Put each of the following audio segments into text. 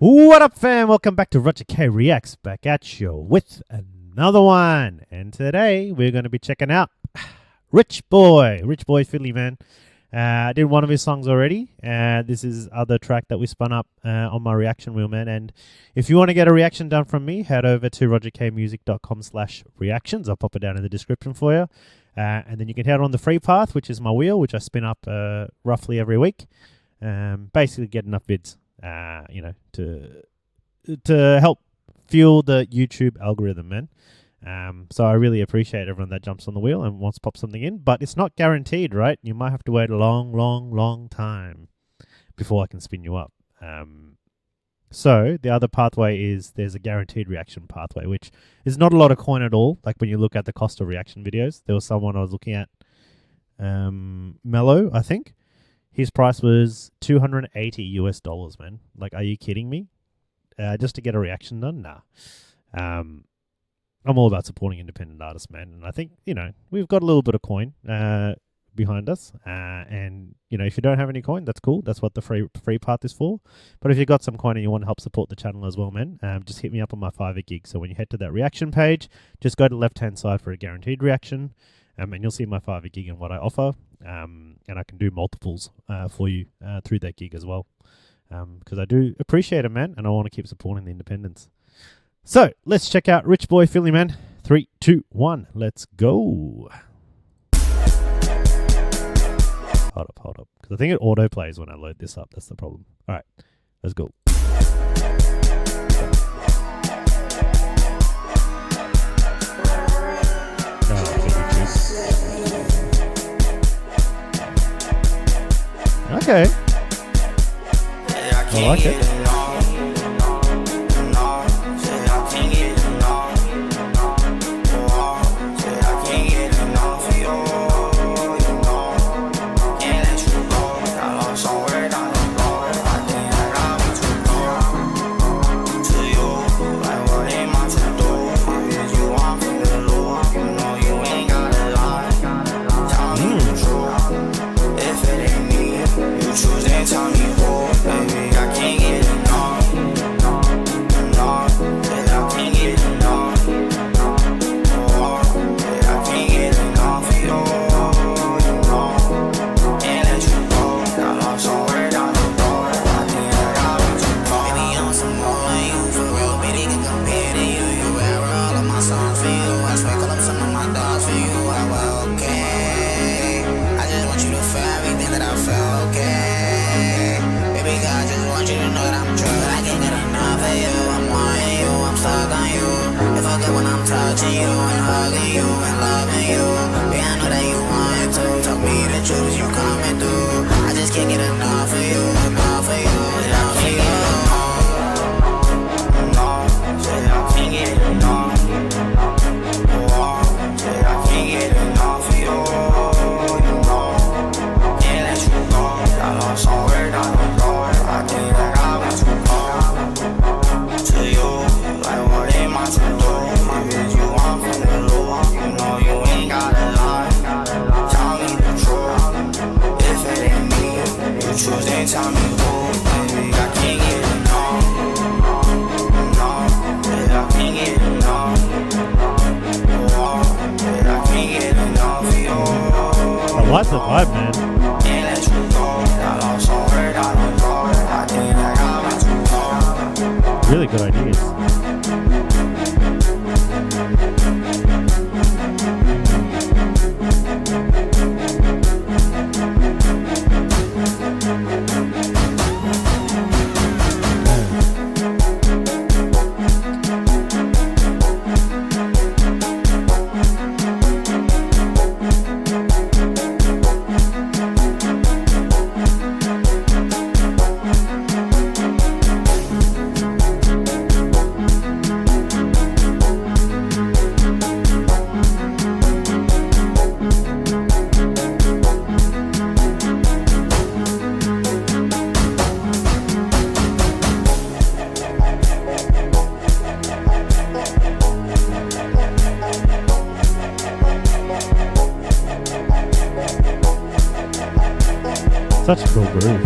What up, fam? Welcome back to Rogerkreacts, back at you with another one. And today we're going to be checking out Richboii Philly, man. I did one of his songs already. This is other track that we spun up on my reaction wheel, man. And if you want to get a reaction done from me, head over to rogerkmusic.com/reactions. I'll pop it down in the description for you. And then you can head on the free path, which is my wheel, which I spin up roughly every week. Basically get enough vids. To help fuel the YouTube algorithm, man. So I really appreciate everyone that jumps on the wheel and wants to pop something in, but it's not guaranteed, right? You might have to wait a long time before I can spin you up. So the other pathway is there's a guaranteed reaction pathway, which is not a lot of coin at all. Like when you look at the cost of reaction videos, there was someone I was looking at, Mello, I think. His price was $280 man. Like, are you kidding me? Just to get a reaction done? Nah. I'm all about supporting independent artists, man. And I think, we've got a little bit of coin behind us. And, if you don't have any coin, that's cool. That's what the free path is for. But if you've got some coin and you want to help support the channel as well, man, just hit me up on my Fiverr gig. So when you head to that reaction page, just go to the left-hand side for a guaranteed reaction. And you'll see my Fiverr gig and what I offer. And I can do multiples for you through that gig as well. Because I do appreciate it, man. And I want to keep supporting the independents. So, let's check out Richboii Philly, man. 3, 2, 1. Let's go. Hold up. Because I think it auto-plays when I load this up. That's the problem. All right. Let's go. Okay. I like it. When I'm touching you and hugging you and loving you, yeah, I know that you want to talk me the truth, you coming through. I just can't get enough of you, enough of you, enough of you. No, say I can't get enough. Oh, say I can't get enough of you. You know, can't let you go. I lost somewhere down the road. I think that I was too cold to you. Like what am I to do? Tuesday, tell me who, baby, I can't get enough. No, baby, I can't get enough. Oh, baby, I can't get enough of you. I like the vibe, man. Can't let you go. I lost somewhere down the road. I think I got me too cold. Really good ideas. Such a cool groove.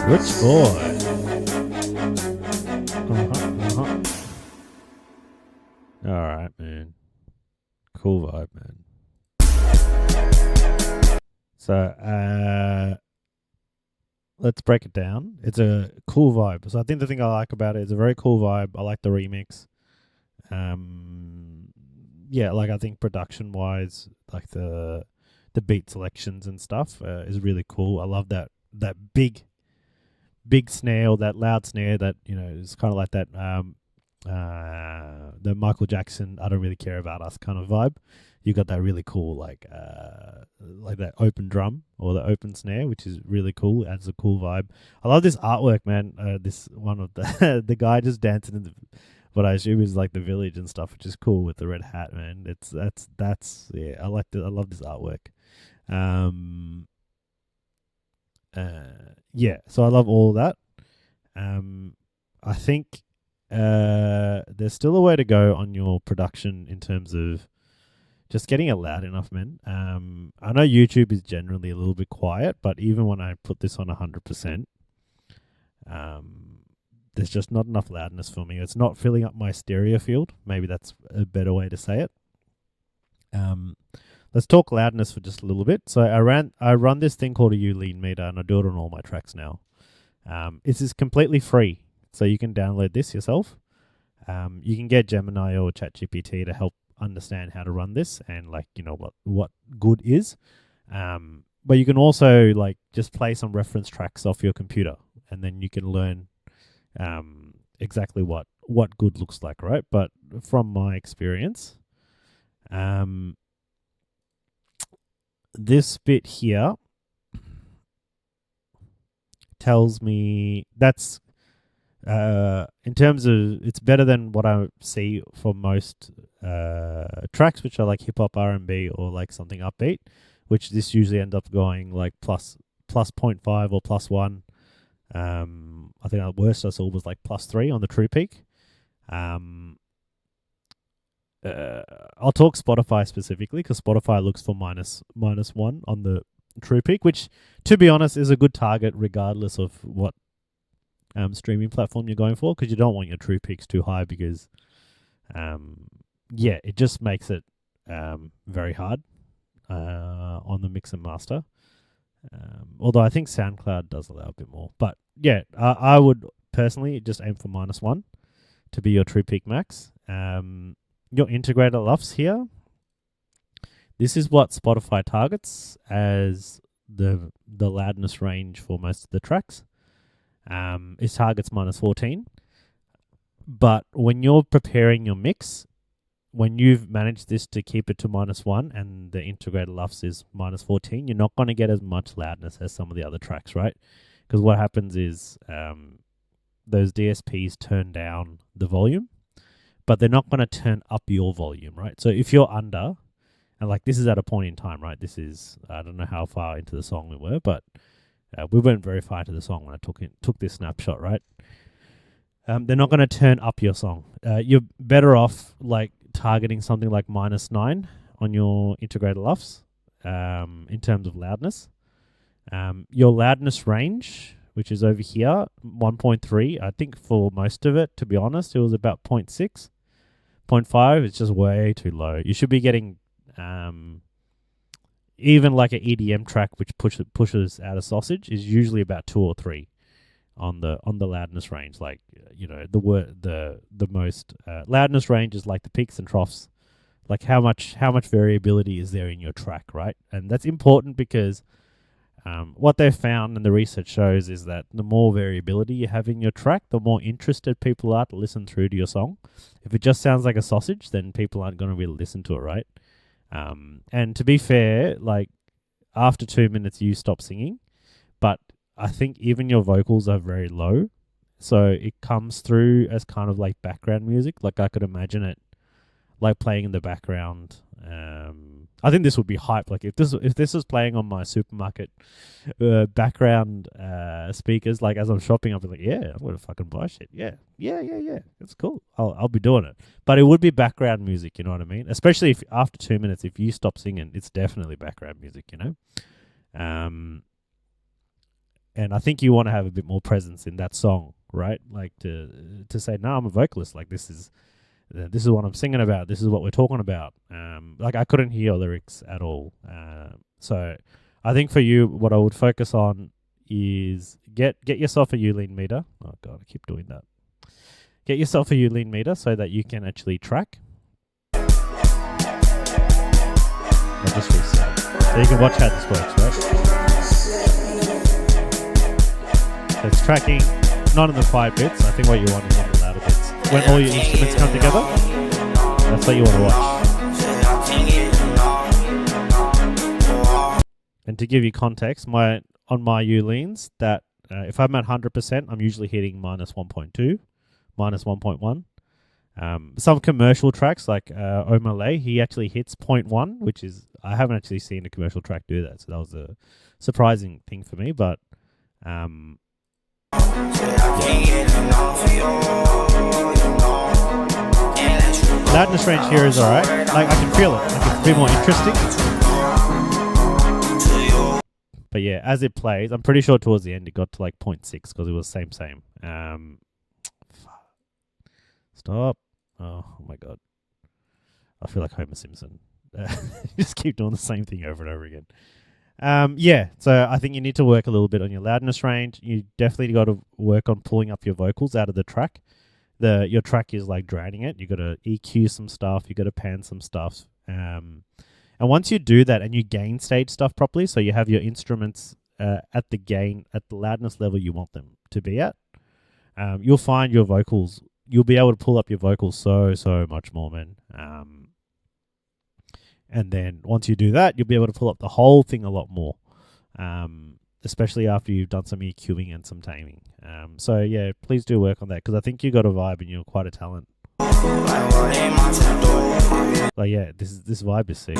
Richboii. All right, man. Cool vibe, man. So, let's break it down. It's a cool vibe. So I think the thing I like about it is a very cool vibe. I like the remix. Yeah, like I think production wise, like the beat selections and stuff is really cool. I love that big snare, or that loud snare that is kind of like that the Michael Jackson "I Don't Really Care About Us" kind of vibe. You got that really cool like that open drum or the open snare, which is really cool. Adds a cool vibe. I love this artwork, man. This one of the the guy just dancing in what I assume is like the village and stuff, which is cool with the red hat, man. That's yeah. I love this artwork. Yeah. So I love all that. I think there's still a way to go on your production in terms of just getting it loud enough, man. I know YouTube is generally a little bit quiet, but even when I put this on 100%, there's just not enough loudness for me. It's not filling up my stereo field. Maybe that's a better way to say it. Let's talk loudness for just a little bit. So I run this thing called a U-lean meter, and I do it on all my tracks now. This is completely free, so you can download this yourself. You can get Gemini or ChatGPT to help understand how to run this and what good is. But you can also just play some reference tracks off your computer, and then you can learn exactly what good looks like, right? But from my experience, this bit here tells me that's in terms of it's better than what I see for most tracks, which are like hip hop, R&B, or like something upbeat, which this usually ends up going like plus 0.5 or +1. I think the worst I saw was like +3 on the True Peak. I'll talk Spotify specifically because Spotify looks for -1 on the True Peak, which, to be honest, is a good target regardless of what streaming platform you're going for, because you don't want your True Peaks too high because, it just makes it very hard on the mix and master. Although I think SoundCloud does allow a bit more. But yeah, I would personally just aim for -1 to be your True Peak max. Your integrated LUFS here, this is what Spotify targets as the loudness range for most of the tracks. It targets -14. But when you're preparing your mix, when you've managed this to keep it to -1 and the integrated LUFS is -14, you're not going to get as much loudness as some of the other tracks, right? Because what happens is those DSPs turn down the volume, but they're not going to turn up your volume, right? So if you're under, and this is at a point in time, right? This is, I don't know how far into the song we were, but we weren't very far into the song when I took this snapshot, right? They're not going to turn up your song. You're better off targeting something like -9 on your integrated LUFS in terms of loudness. Your loudness range, which is over here, 1.3. I think for most of it, to be honest, it was about 0.6. 0.5, it's just way too low. You should be getting even like an EDM track, which pushes out a sausage, is usually about 2 or 3 on the loudness range. The most loudness range is like the peaks and troughs. Like how much variability is there in your track, right? And that's important because what they've found and the research shows is that the more variability you have in your track, the more interested people are to listen through to your song. If it just sounds like a sausage, then people aren't going to really listen to it, right? And to be fair, after 2 minutes, you stop singing, but I think even your vocals are very low, so it comes through as kind of like background music. Like I could imagine it playing in the background. I think this would be hype. Like if this was playing on my supermarket background speakers, as I'm shopping, I'll be like, yeah, I'm gonna fucking buy shit. Yeah, it's cool. I'll be doing it. But it would be background music, you know what I mean? Especially if after 2 minutes, if you stop singing, it's definitely background music, you know. And I think you want to have a bit more presence in that song, right? Like to say, no, I'm a vocalist. Like this is what I'm singing about. This is what we're talking about. Like I couldn't hear lyrics at all. So I think for you, what I would focus on is get yourself a Uline meter. Oh God, I keep doing that. Get yourself a Uline meter so that you can actually track. I'll just reset. So you can watch how this works, right? So it's tracking not in the quiet bits. I think what you want is on the louder bits. When all your instruments come together, that's what you want to watch. And to give you context, on my Ulines, that if I'm at 100%, I'm usually hitting minus 1.2, minus 1.1. Some commercial tracks like Omalay, he actually hits 0.1, which is, I haven't actually seen a commercial track do that, so that was a surprising thing for me. But loudness range here is alright. Like I can feel it. Like it's a bit more interesting. But yeah, as it plays, I'm pretty sure towards the end it got to like 0.6 because it was same. Stop. Oh my God. I feel like Homer Simpson. Just keep doing the same thing over and over again. Yeah, so I think you need to work a little bit on your loudness range. You definitely got to work on pulling up your vocals out of the track. Your track is like draining it. You got to EQ some stuff. You got to pan some stuff. And once you do that and you gain stage stuff properly, so you have your instruments at the loudness level you want them to be at, you'll find your vocals. You'll be able to pull up your vocals so much more, man. And then once you do that, you'll be able to pull up the whole thing a lot more, especially after you've done some EQing and some taming. So yeah, please do work on that because I think you got a vibe and you're quite a talent. Like yeah, this vibe is sick.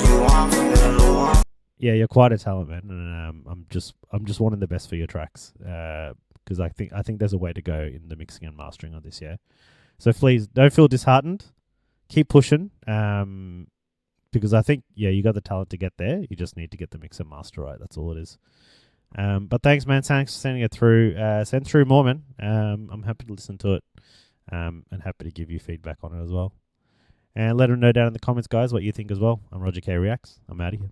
Yeah, you're quite a talent, man, and I'm just wanting the best for your tracks because I think there's a way to go in the mixing and mastering of this. Yeah, so please don't feel disheartened. Keep pushing. Because I think, yeah, you got the talent to get there. You just need to get the mix and master right. That's all it is. But thanks, man. Thanks for sending it through. Send through more, man. I'm happy to listen to it and happy to give you feedback on it as well. And let them know down in the comments, guys, what you think as well. I'm Rogerkreacts. I'm out of here.